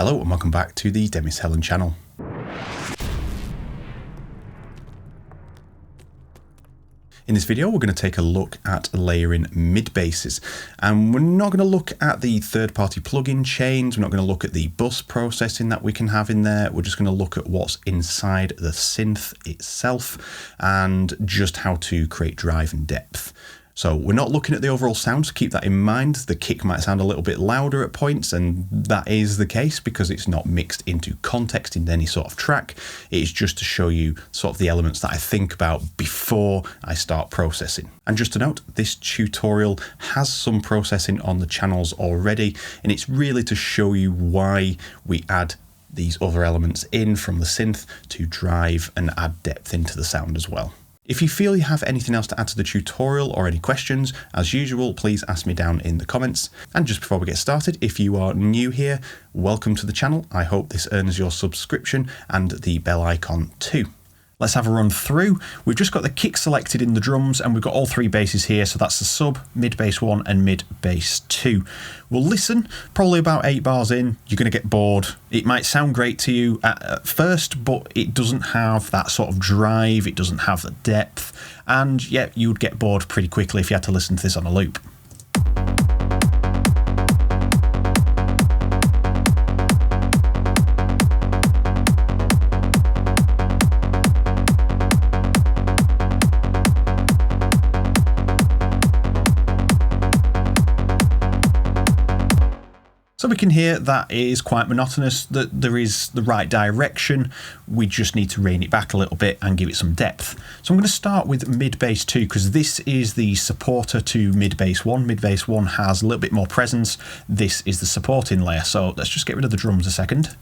Hello and welcome back to the Demis Hellen channel. In this video, we're going to take a look at layering mid basses, and we're not going to look at the third-party plugin chains. We're not going to look at the bus processing that we can have in there. We're just going to look at what's inside the synth itself and just how to create drive and depth. So we're not looking at the overall sound, so keep that in mind. The kick might sound a little bit louder at points, and that is the case because it's not mixed into context in any sort of track. It's just to show you sort of the elements that I think about before I start processing. And just to note, this tutorial has some processing on the channels already, and it's really to show you why we add these other elements in from the synth to drive and add depth into the sound as well. If you feel you have anything else to add to the tutorial or any questions, as usual, please ask me down in the comments. And just before we get started, if you are new here, welcome to the channel. I hope this earns your subscription and the bell icon too. Let's have a run through. We've just got the kick selected in the drums and we've got all three basses here. So that's the sub, mid bass 1 and mid bass 2. We'll listen, probably about 8 bars in, you're going to get bored. It might sound great to you at first, but it doesn't have that sort of drive. It doesn't have the depth. And yeah, you would get bored pretty quickly if you had to listen to this on a loop. So we can hear that it is quite monotonous, that there is the right direction. We just need to rein it back a little bit and give it some depth. So I'm going to start with mid bass 2 because this is the supporter to mid bass 1. Mid bass 1 has a little bit more presence. This is the supporting layer. So let's just get rid of the drums a second.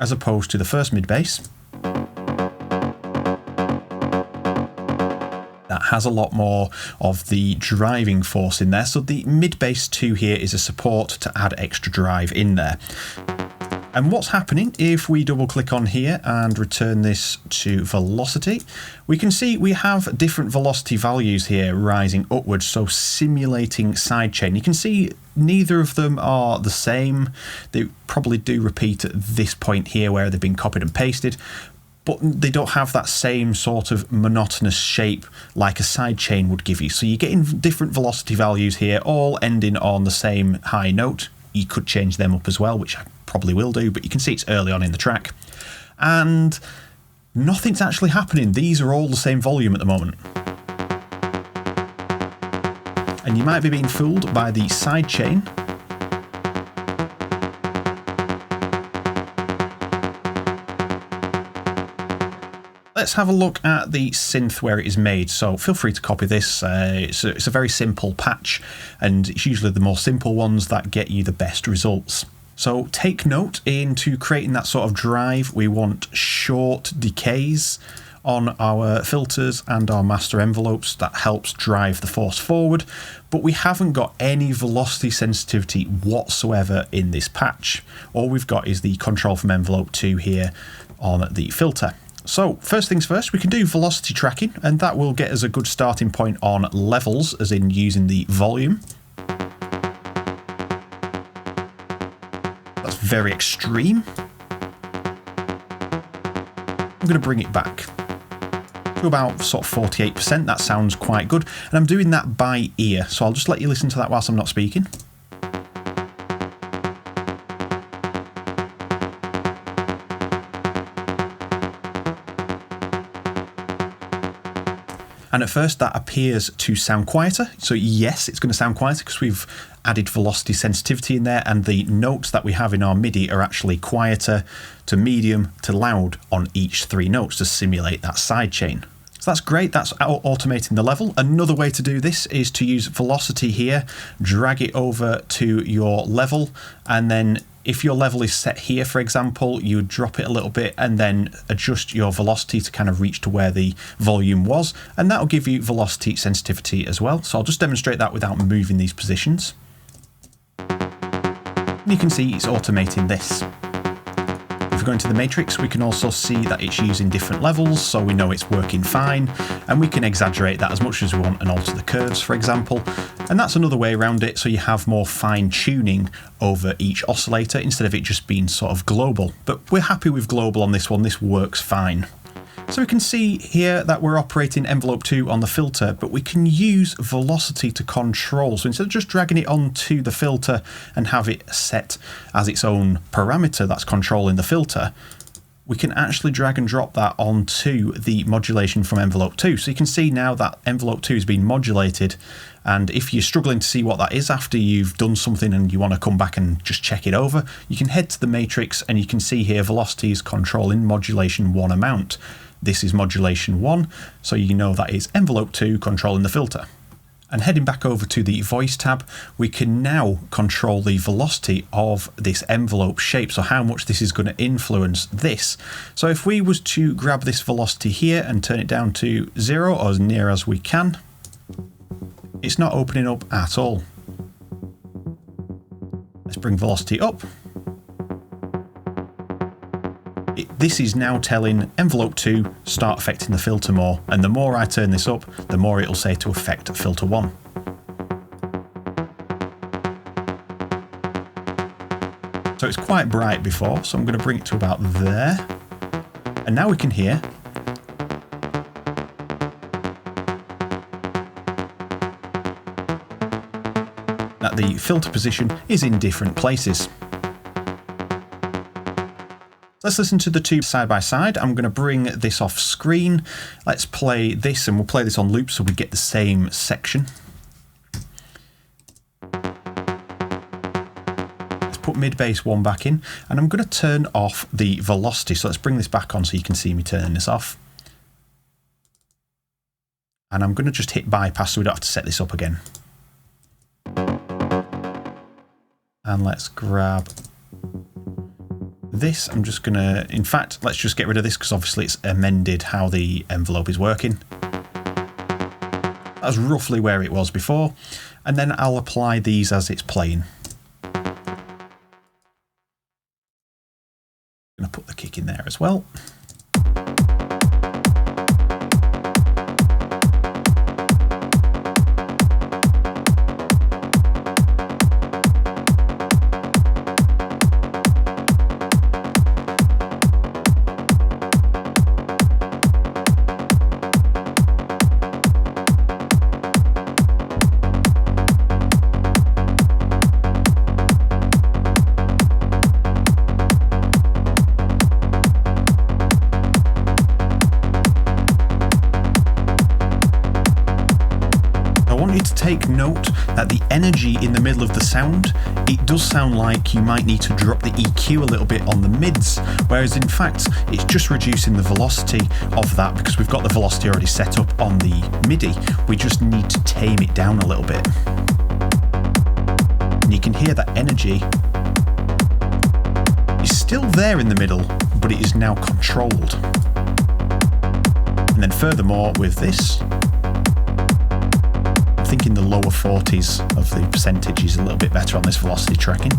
As opposed to the first mid bass, that has a lot more of the driving force in there. So the mid bass 2 here is a support to add extra drive in there. And what's happening if we double click on here and return this to velocity, we can see we have different velocity values here rising upwards, so simulating sidechain. You can see neither of them are the same. They probably do repeat at this point here where they've been copied and pasted, but they don't have that same sort of monotonous shape like a sidechain would give you. So you're getting different velocity values here, all ending on the same high note. You could change them up as well, which I probably will do, but you can see it's early on in the track. And nothing's actually happening. These are all the same volume at the moment. And you might be being fooled by the sidechain. Let's have a look at the synth where it is made. So feel free to copy this. It's a very simple patch, and it's usually the more simple ones that get you the best results. So take note, into creating that sort of drive, we want short decays on our filters and our master envelopes. That helps drive the force forward, but we haven't got any velocity sensitivity whatsoever in this patch. All we've got is the control from envelope 2 here on the filter. So first things first, we can do velocity tracking, and that will get us a good starting point on levels, as in using the volume. That's very extreme. I'm going to bring it back to about sort of 48%. That sounds quite good. And I'm doing that by ear, so I'll just let you listen to that whilst I'm not speaking. And at first that appears to sound quieter. So yes, it's going to sound quieter because we've added velocity sensitivity in there, and the notes that we have in our MIDI are actually quieter to medium to loud on each 3 notes to simulate that sidechain. So that's great, that's automating the level. Another way to do this is to use velocity here, drag it over to your level, and then if your level is set here, for example, you would drop it a little bit and then adjust your velocity to kind of reach to where the volume was, and that'll give you velocity sensitivity as well. So I'll just demonstrate that without moving these positions. And you can see it's automating this. If we go into the matrix, we can also see that it's using different levels, so we know it's working fine, and we can exaggerate that as much as we want and alter the curves, for example. And that's another way around it, so you have more fine tuning over each oscillator instead of it just being sort of global. But we're happy with global on this one, this works fine. So we can see here that we're operating envelope 2 on the filter, but we can use velocity to control. So instead of just dragging it onto the filter and have it set as its own parameter that's controlling the filter, we can actually drag and drop that onto the modulation from envelope 2. So you can see now that envelope 2 is being modulated, and if you're struggling to see what that is after you've done something and you want to come back and just check it over, you can head to the matrix and you can see here velocity is controlling modulation 1 amount. This is modulation 1, so you know that is envelope 2 controlling the filter. And heading back over to the voice tab, we can now control the velocity of this envelope shape, so how much this is going to influence this. So if we was to grab this velocity here and turn it down to 0 or as near as we can, it's not opening up at all. Let's bring velocity up. This is now telling envelope 2 start affecting the filter more, and the more I turn this up, the more it'll say to affect filter 1. So it's quite bright before, so I'm going to bring it to about there, and now we can hear that the filter position is in different places. Let's listen to the two side by side. I'm going to bring this off screen. Let's play this, and we'll play this on loop so we get the same section. Let's put mid bass 1 back in, and I'm going to turn off the velocity. So let's bring this back on so you can see me turning this off. And I'm going to just hit bypass so we don't have to set this up again. And let's grab this. I'm just going to, in fact, let's just get rid of this because obviously it's amended how the envelope is working. That's roughly where it was before. And then I'll apply these as it's playing. I'm going to put the kick in there as well. Take note that the energy in the middle of the sound, it does sound like you might need to drop the EQ a little bit on the mids, whereas in fact it's just reducing the velocity of that because we've got the velocity already set up on the MIDI. We just need to tame it down a little bit. And you can hear that energy is still there in the middle, but it is now controlled. And then furthermore with this, I think in the lower 40s of the percentage is a little bit better on this velocity tracking.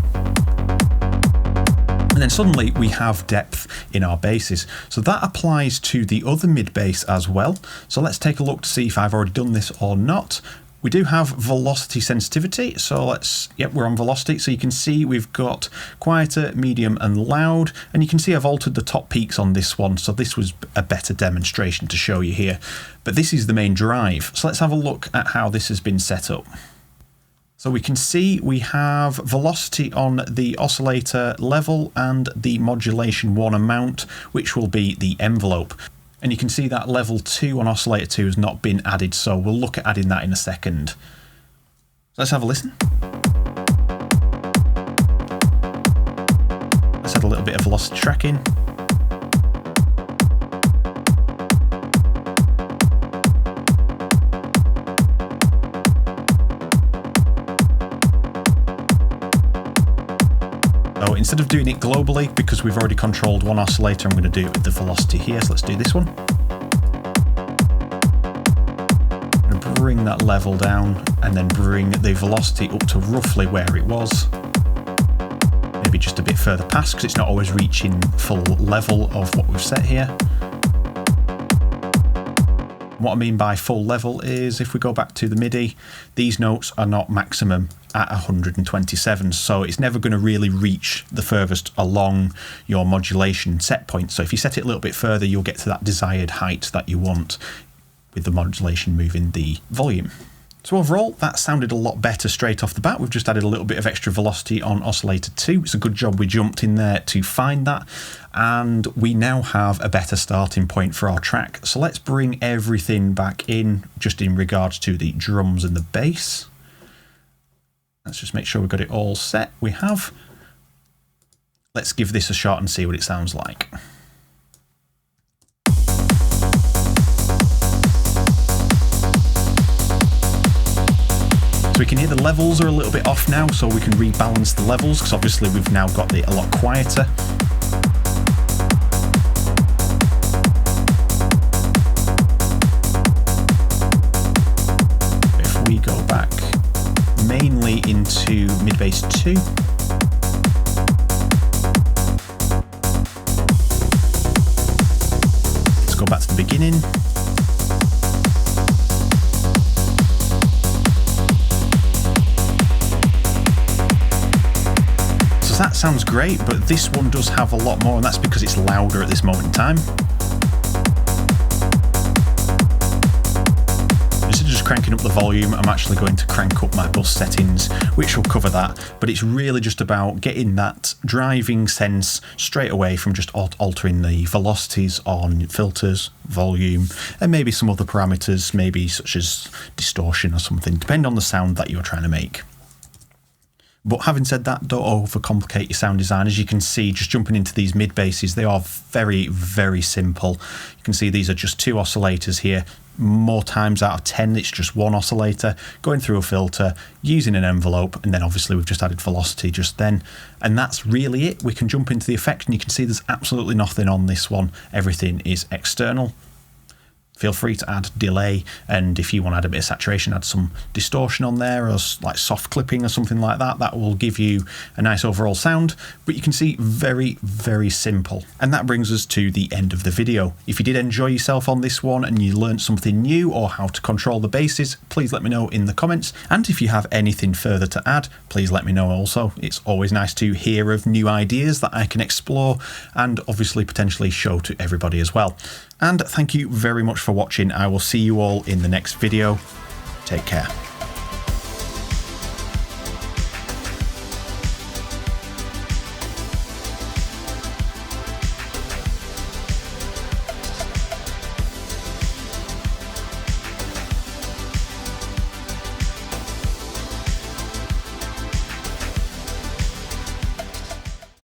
And then suddenly we have depth in our basses. So that applies to the other mid bass as well. So let's take a look to see if I've already done this or not. We do have velocity sensitivity, so let's, yep, we're on velocity. So you can see we've got quieter, medium and loud, and you can see I've altered the top peaks on this one, so this was a better demonstration to show you here. But this is the main drive, so let's have a look at how this has been set up. So we can see we have velocity on the oscillator level and the modulation 1 amount, which will be the envelope. And you can see that level 2 on oscillator 2 has not been added, so we'll look at adding that in a second. So let's have a listen. Let's add a little bit of velocity tracking. So instead of doing it globally, because we've already controlled one oscillator, I'm going to do it with the velocity here. So let's do this one. I'm going to bring that level down and then bring the velocity up to roughly where it was. maybe just a bit further past because it's not always reaching full level of what we've set here. What I mean by full level is if we go back to the MIDI, these notes are not maximum at 127, so it's never going to really reach the furthest along your modulation set point. So if you set it a little bit further, you'll get to that desired height that you want with the modulation moving the volume. So overall, that sounded a lot better straight off the bat. We've just added a little bit of extra velocity on Oscillator 2. It's a good job we jumped in there to find that. And we now have a better starting point for our track. So let's bring everything back in, just in regards to the drums and the bass. Let's just make sure we've got it all set. We have. Let's give this a shot and see what it sounds like. So we can hear the levels are a little bit off now, so we can rebalance the levels because obviously we've now got it a lot quieter. If we go back mainly into mid bass 2. Let's go back to the beginning. That sounds great, but this one does have a lot more, and that's because it's louder at this moment in time. Instead of just cranking up the volume, I'm actually going to crank up my bus settings, which will cover that, but it's really just about getting that driving sense straight away from just altering the velocities on filters, volume, and maybe some other parameters, maybe such as distortion or something, depending on the sound that you're trying to make. But having said that, don't overcomplicate your sound design. As you can see, just jumping into these mid basses, they are very, very simple. You can see these are just 2 oscillators here. More times out of 10, it's just 1 oscillator, going through a filter, using an envelope, and then obviously we've just added velocity just then. And that's really it. We can jump into the effect, and you can see there's absolutely nothing on this one. Everything is external. Feel free to add delay, and if you want to add a bit of saturation, add some distortion on there, or like soft clipping or something like that. That will give you a nice overall sound, but you can see very, very simple. And that brings us to the end of the video. If you did enjoy yourself on this one and you learned something new or how to control the basses, please let me know in the comments. And if you have anything further to add, please let me know also. It's always nice to hear of new ideas that I can explore and obviously potentially show to everybody as well. And thank you very much for watching. I will see you all in the next video. Take care.